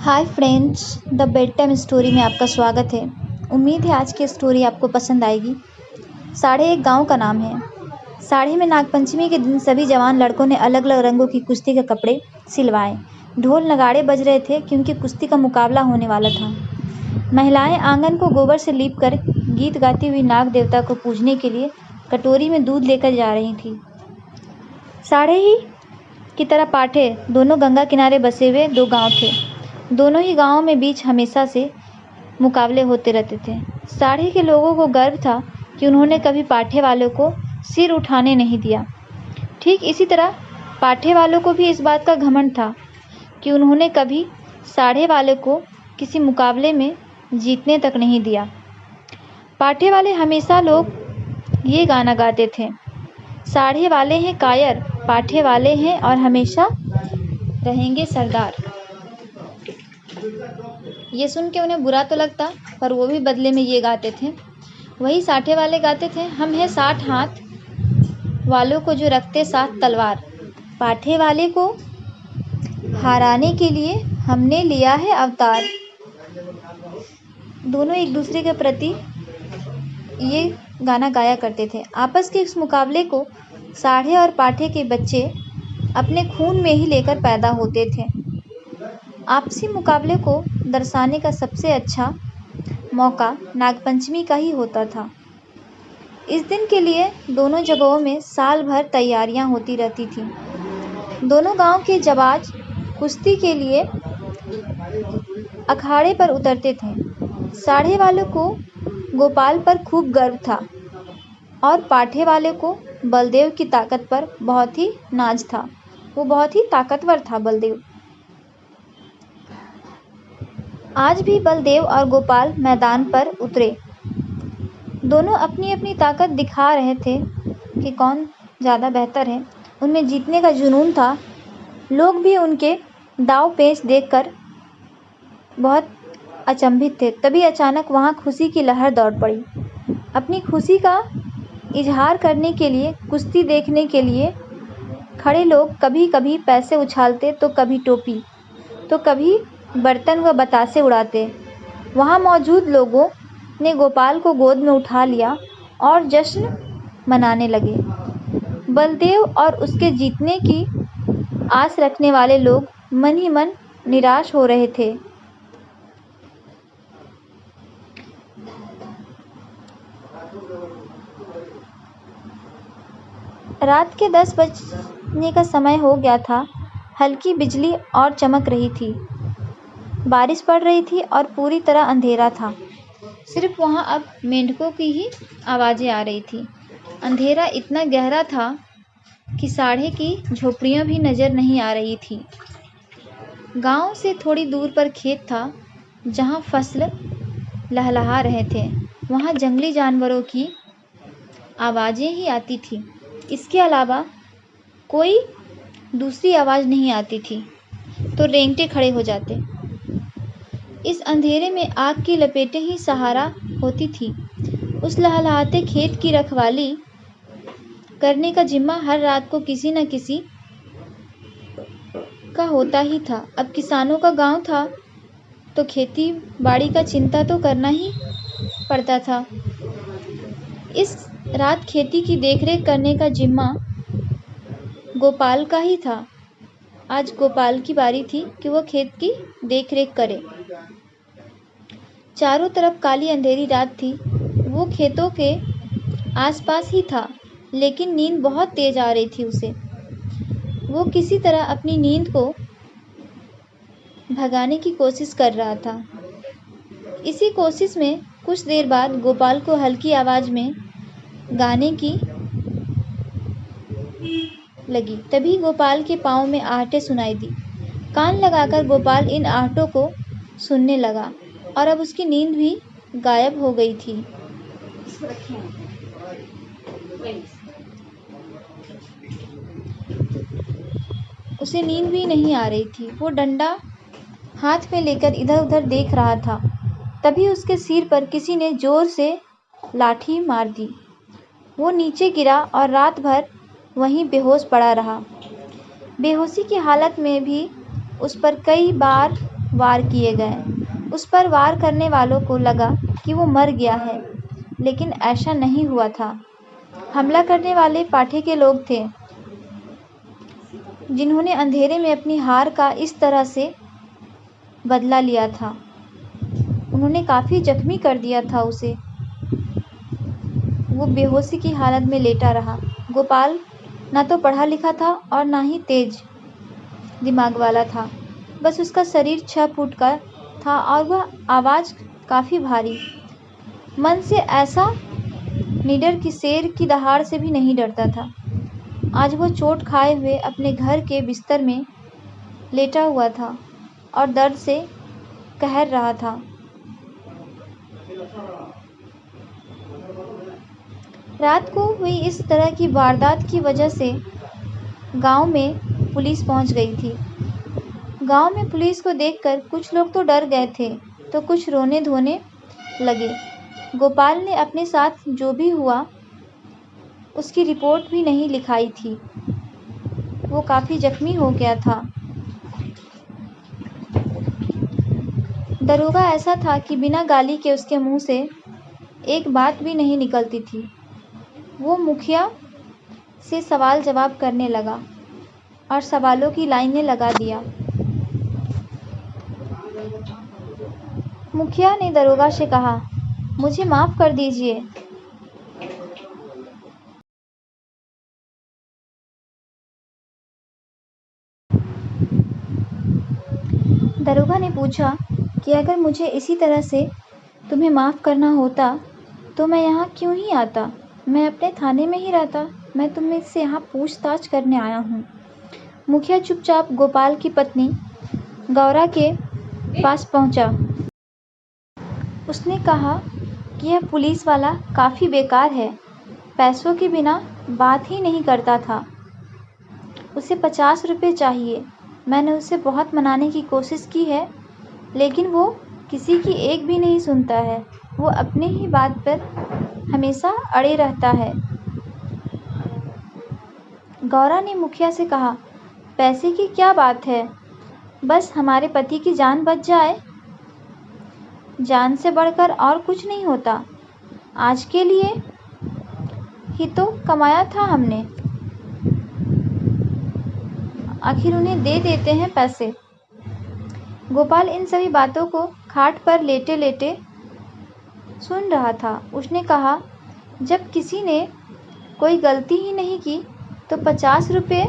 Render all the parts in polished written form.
Hi friends, the bed time story में आपका स्वागत है। उम्मीद है आज की स्टोरी आपको पसंद आएगी। साढ़े एक गांव का नाम है। साढ़े में नागपंचमी के दिन सभी जवान लड़कों ने अलग अलग रंगों की कुश्ती के कपड़े सिलवाए। ढोल नगाड़े बज रहे थे क्योंकि कुश्ती का मुकाबला होने वाला था। महिलाएं आंगन को गोबर से लीप कर गीत गाती हुई नाग देवता को पूजने के लिए कटोरी में दूध लेकर जा रही थी। साढ़े ही की तरह पाठे दोनों गंगा किनारे बसे हुए दो गांव थे। दोनों ही गांवों में बीच हमेशा से मुकाबले होते रहते थे। साढ़े के लोगों को गर्व था कि उन्होंने कभी पाठे वालों को सिर उठाने नहीं दिया। ठीक इसी तरह पाठे वालों को भी इस बात का घमंड था कि उन्होंने कभी साढ़े वाले को किसी मुकाबले में जीतने तक नहीं दिया। पाठे वाले हमेशा लोग ये गाना गाते थे, साढ़े वाले हैं कायर, पाठे वाले हैं और हमेशा रहेंगे सरदार। ये सुन के उन्हें बुरा तो लगता, पर वो भी बदले में ये गाते थे। वही साठे वाले गाते थे, हम हैं 60 हाथ वालों को जो रखते 7 तलवार। पाठे वाले को हराने के लिए हमने लिया है अवतार। दोनों एक दूसरे के प्रति ये गाना गाया करते थे। आपस के इस मुकाबले को साढ़े और पाठे के बच्चे अपने खून में ही लेकर पैदा होते थे। आपसी मुकाबले को दर्शाने का सबसे अच्छा मौका नागपंचमी का ही होता था। इस दिन के लिए दोनों जगहों में साल भर तैयारियां होती रहती थीं। दोनों गांव के जाबाज कुश्ती के लिए अखाड़े पर उतरते थे। साढ़े वालों को गोपाल पर खूब गर्व था और पाठे वाले को बलदेव की ताकत पर बहुत ही नाज था। वो बहुत ही ताकतवर था बलदेव। आज भी बलदेव और गोपाल मैदान पर उतरे। दोनों अपनी अपनी ताकत दिखा रहे थे कि कौन ज़्यादा बेहतर है। उनमें जीतने का जुनून था। लोग भी उनके दाव पेच देखकर बहुत अचंभित थे। तभी अचानक वहाँ खुशी की लहर दौड़ पड़ी। अपनी खुशी का इजहार करने के लिए कुश्ती देखने के लिए खड़े लोग कभी कभी पैसे उछालते, तो कभी टोपी, तो कभी बर्तन व बतासे उड़ाते। वहाँ मौजूद लोगों ने गोपाल को गोद में उठा लिया और जश्न मनाने लगे। बलदेव और उसके जीतने की आस रखने वाले लोग मन ही मन निराश हो रहे थे। रात के 10 बजने का समय हो गया था। हल्की बिजली और चमक रही थी। बारिश पड़ रही थी और पूरी तरह अंधेरा था। सिर्फ वहाँ अब मेंढकों की ही आवाज़ें आ रही थी। अंधेरा इतना गहरा था कि साढ़े की झोपड़ियाँ भी नज़र नहीं आ रही थी। गांव से थोड़ी दूर पर खेत था जहाँ फसल लहलहा रहे थे। वहाँ जंगली जानवरों की आवाज़ें ही आती थी। इसके अलावा कोई दूसरी आवाज़ नहीं आती थी तो रेंगटे खड़े हो जाते। इस अंधेरे में आग की लपेटें ही सहारा होती थी। उस लहलहाते खेत की रखवाली करने का जिम्मा हर रात को किसी न किसी का होता ही था। अब किसानों का गांव था तो खेती बाड़ी का चिंता तो करना ही पड़ता था। इस रात खेती की देखरेख करने का जिम्मा गोपाल का ही था। आज गोपाल की बारी थी कि वो खेत की देखरेख करे। चारों तरफ काली अंधेरी रात थी। वो खेतों के आसपास ही था, लेकिन नींद बहुत तेज आ रही थी उसे। वो किसी तरह अपनी नींद को भगाने की कोशिश कर रहा था। इसी कोशिश में कुछ देर बाद गोपाल को हल्की आवाज़ में गाने की लगी। तभी गोपाल के पाँव में आहटें सुनाई दी। कान लगाकर गोपाल इन आहटों को सुनने लगा और अब उसकी नींद भी गायब हो गई थी। उसे नींद भी नहीं आ रही थी। वो डंडा हाथ में लेकर इधर उधर देख रहा था। तभी उसके सिर पर किसी ने जोर से लाठी मार दी। वो नीचे गिरा और रात भर वहीं बेहोश पड़ा रहा। बेहोशी की हालत में भी उस पर कई बार वार किए गए। उस पर वार करने वालों को लगा कि वो मर गया है, लेकिन ऐसा नहीं हुआ था। हमला करने वाले पाठे के लोग थे, जिन्होंने अंधेरे में अपनी हार का इस तरह से बदला लिया था। उन्होंने काफ़ी जख्मी कर दिया था उसे। वो बेहोशी की हालत में लेटा रहा। गोपाल ना तो पढ़ा लिखा था और ना ही तेज दिमाग वाला था। बस उसका शरीर 6 फुट का था और वह आवाज़ काफ़ी भारी। मन से ऐसा निडर कि शेर की दहाड़ से भी नहीं डरता था। आज वो चोट खाए हुए अपने घर के बिस्तर में लेटा हुआ था और दर्द से कहर रहा था। रात को हुई इस तरह की वारदात की वजह से गांव में पुलिस पहुंच गई थी। गांव में पुलिस को देखकर कुछ लोग तो डर गए थे, तो कुछ रोने धोने लगे। गोपाल ने अपने साथ जो भी हुआ उसकी रिपोर्ट भी नहीं लिखाई थी। वो काफ़ी जख्मी हो गया था। दरोगा ऐसा था कि बिना गाली के उसके मुंह से एक बात भी नहीं निकलती थी। वो मुखिया से सवाल जवाब करने लगा और सवालों की लाइनें लगा दिया। मुखिया ने दरोगा से कहा, मुझे माफ़ कर दीजिए। दरोगा ने पूछा कि अगर मुझे इसी तरह से तुम्हें माफ़ करना होता तो मैं यहाँ क्यों ही आता? मैं अपने थाने में ही रहता। मैं तुमसे यहाँ पूछताछ करने आया हूँ। मुखिया चुपचाप गोपाल की पत्नी गौरा के पास पहुँचा। उसने कहा कि यह पुलिस वाला काफ़ी बेकार है, पैसों के बिना बात ही नहीं करता था। उसे 50 रुपये चाहिए। मैंने उसे बहुत मनाने की कोशिश की है, लेकिन वो किसी की एक भी नहीं सुनता है। वो अपने ही बात पर हमेशा अड़े रहता है। गौरा ने मुखिया से कहा, पैसे की क्या बात है, बस हमारे पति की जान बच जाए। जान से बढ़कर और कुछ नहीं होता। आज के लिए ही तो कमाया था हमने, आखिर उन्हें दे देते हैं पैसे। गोपाल इन सभी बातों को खाट पर लेटे लेटे सुन रहा था। उसने कहा, जब किसी ने कोई गलती ही नहीं की तो 50 रुपये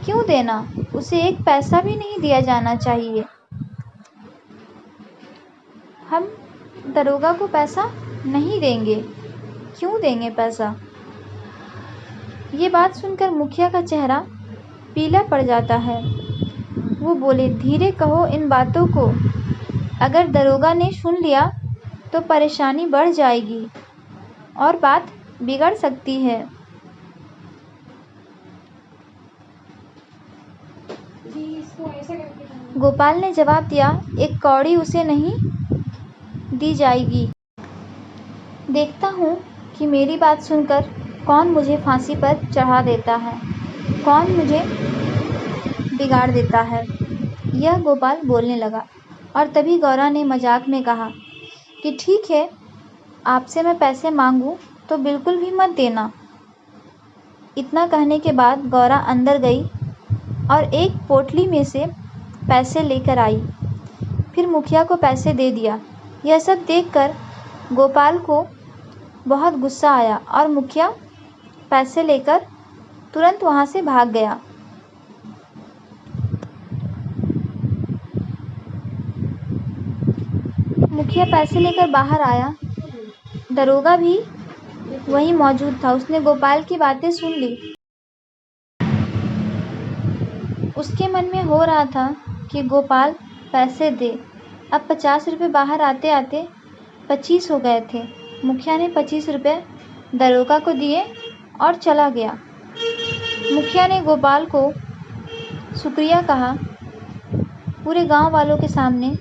क्यों देना? उसे एक पैसा भी नहीं दिया जाना चाहिए। हम दरोगा को पैसा नहीं देंगे। क्यों देंगे पैसा? ये बात सुनकर मुखिया का चेहरा पीला पड़ जाता है। वो बोले, धीरे कहो इन बातों को। अगर दरोगा ने सुन लिया तो परेशानी बढ़ जाएगी और बात बिगड़ सकती है। गोपाल ने जवाब दिया, एक कौड़ी उसे नहीं दी जाएगी। देखता हूँ कि मेरी बात सुनकर कौन मुझे फांसी पर चढ़ा देता है, कौन मुझे बिगाड़ देता है। यह गोपाल बोलने लगा और तभी गौरा ने मजाक में कहा कि ठीक है, आपसे मैं पैसे मांगूं तो बिल्कुल भी मत देना। इतना कहने के बाद गौरा अंदर गई और एक पोटली में से पैसे लेकर आई। फिर मुखिया को पैसे दे दिया। यह सब देखकर गोपाल को बहुत गुस्सा आया और मुखिया पैसे लेकर तुरंत वहाँ से भाग गया। मुखिया पैसे लेकर बाहर आया। दरोगा भी वहीं मौजूद था। उसने गोपाल की बातें सुन ली। उसके मन में हो रहा था कि गोपाल पैसे दे। अब 50 रुपये बाहर आते आते 25 हो गए थे। मुखिया ने 25 रुपये दरोगा को दिए और चला गया। मुखिया ने गोपाल को शुक्रिया कहा। पूरे गांव वालों के सामने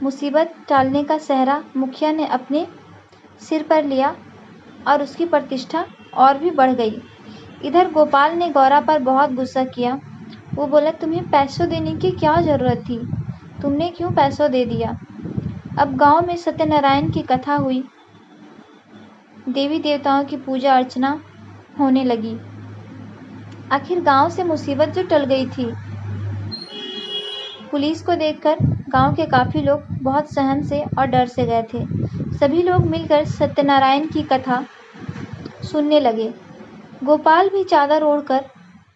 मुसीबत टालने का सहरा मुखिया ने अपने सिर पर लिया और उसकी प्रतिष्ठा और भी बढ़ गई। इधर गोपाल ने गौरा पर बहुत गुस्सा किया। वो बोला, तुम्हें पैसों देने की क्या ज़रूरत थी? तुमने क्यों पैसा दे दिया? अब गांव में सत्यनारायण की कथा हुई। देवी देवताओं की पूजा अर्चना होने लगी। आखिर गांव से मुसीबत जो टल गई थी। पुलिस को देखकर गांव के काफी लोग बहुत सहम से और डर से गए थे। सभी लोग मिलकर सत्यनारायण की कथा सुनने लगे। गोपाल भी चादर ओढ़कर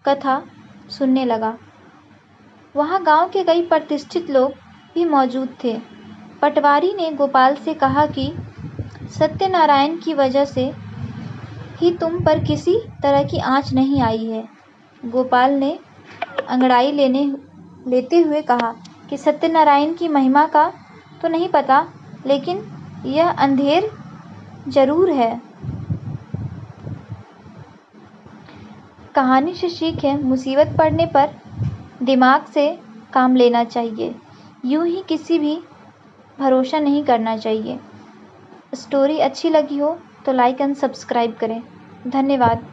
कथा सुनने लगा। वहां गांव के कई प्रतिष्ठित लोग भी मौजूद थे। पटवारी ने गोपाल से कहा कि सत्यनारायण की वजह से ही तुम पर किसी तरह की आंच नहीं आई है। गोपाल ने अंगड़ाई लेते हुए कहा कि सत्यनारायण की महिमा का तो नहीं पता, लेकिन यह अंधेर जरूर है। कहानी से सीख है, मुसीबत पड़ने पर दिमाग से काम लेना चाहिए, यूं ही किसी भी भरोसा नहीं करना चाहिए। स्टोरी अच्छी लगी हो तो लाइक एंड सब्सक्राइब करें। धन्यवाद।